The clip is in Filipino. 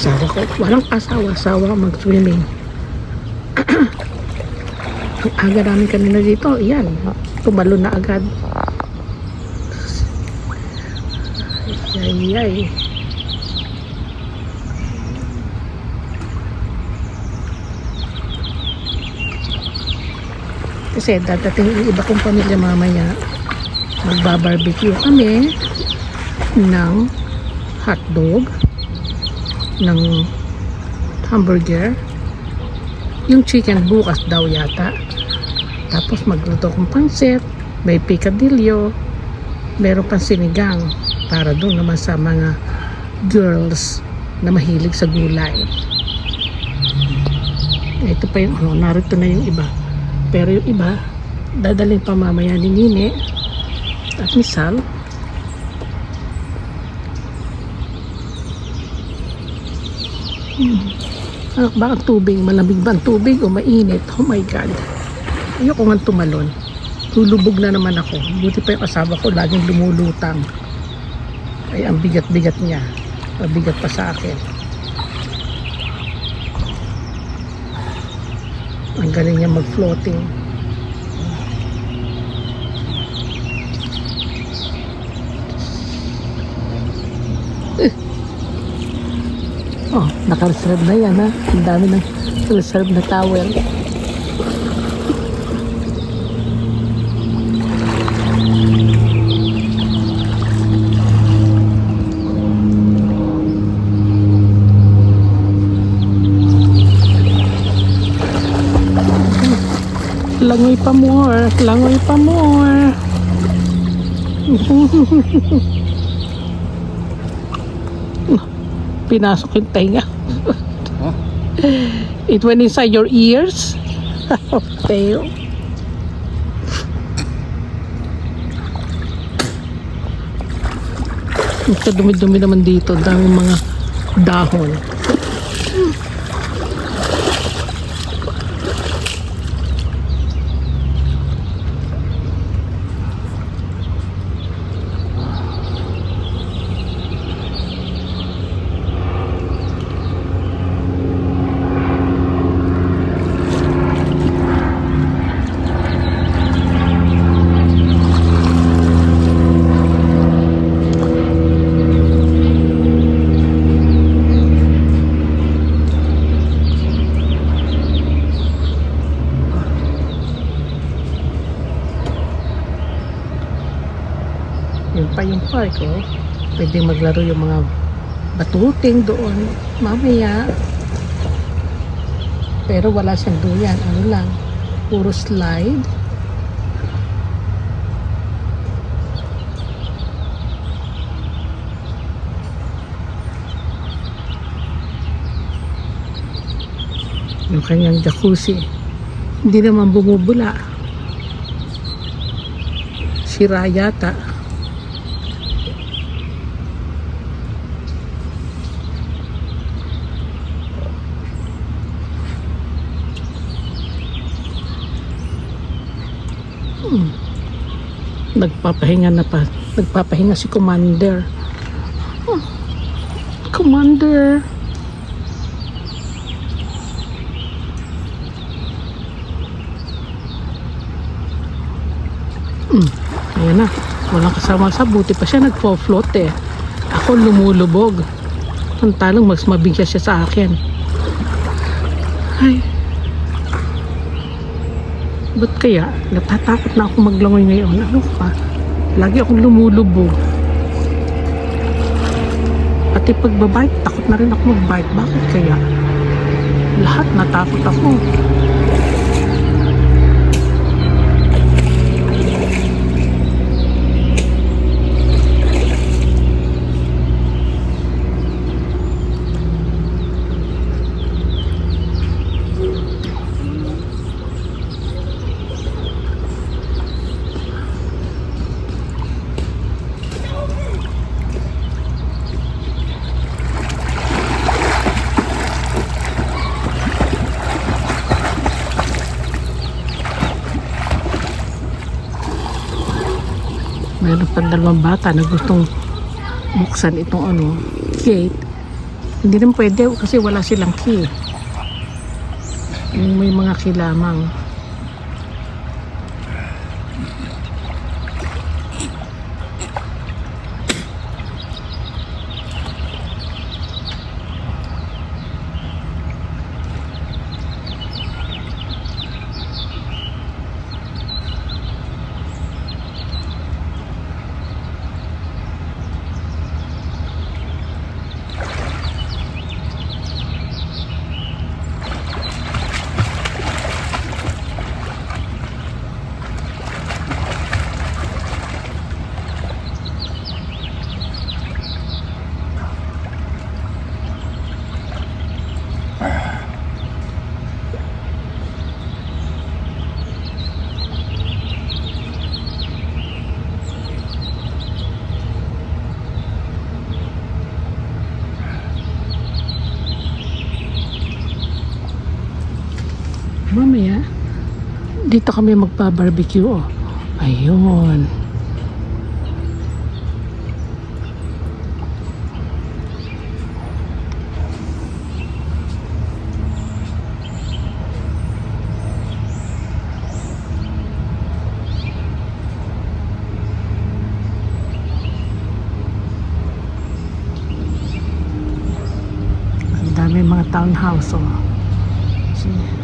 asawa ko. Walang asawa mag-swimming. Ang aga namin kanina dito, yan, tumalo na agad. Ay. Kasi dadating yung iba kong pamilya mamaya. Magbabarbecue kami ng hotdog, ng hamburger, yung chicken bukas daw yata. Tapos magluto kong pansit, may picadillo, meron pang sinigang para doon naman sa mga girls na mahilig sa gulay. Ito pa yung ano, narito na yung iba. Pero yung iba, dadalhin pa mamaya ni Nini at ni Sal. Ba ang tubig? Malamig ba ang tubig o mainit? Oh my God. Ayoko nga tumalon. Lulubog na naman ako. Buti pa yung asawa ko laging lumulutang. Ay ang bigat-bigat niya. Mabigat pa sa akin. Ang galing niya mag-floating. Oh, naka-reserve na yan ha. Ang dami ng reserve na towel. Langoy pa more. Langoy pa more. Pinasok yung tenga. Huh? It went inside your ears. Teo. Ito dumi-dumi naman dito. Daming mga dahon. Yun pa yung park, oh. Pwede maglaro yung mga batuting doon mamaya. Pero wala siyang duyan. Ano lang, puro slide. Yung kanyang jacuzzi. Hindi naman bumubula. Sira yata. Nagpapahinga na pa. Nagpapahinga si Commander. Oh, Commander. Ayan na. Walang kasama sa buti pa siya nagpo-float eh. Ako lumulubog. Ang talong mas mabigyan siya sa akin. Ay. Ba't kaya? Natatakot na ako maglangoy ngayon. Ano pa? Lagi akong lumulubog. Pati pagbabike, takot na rin ako magbike. Bakit kaya? Lahat natakot ako. Meron pa dalawang bata na gustong buksan itong gate. Hindi rin pwede kasi wala silang key. Yung may mga key lamang. Mamaya, dito kami magpa-barbecue. Oh. Ayun. Ang dami mga townhouse. Oh. See?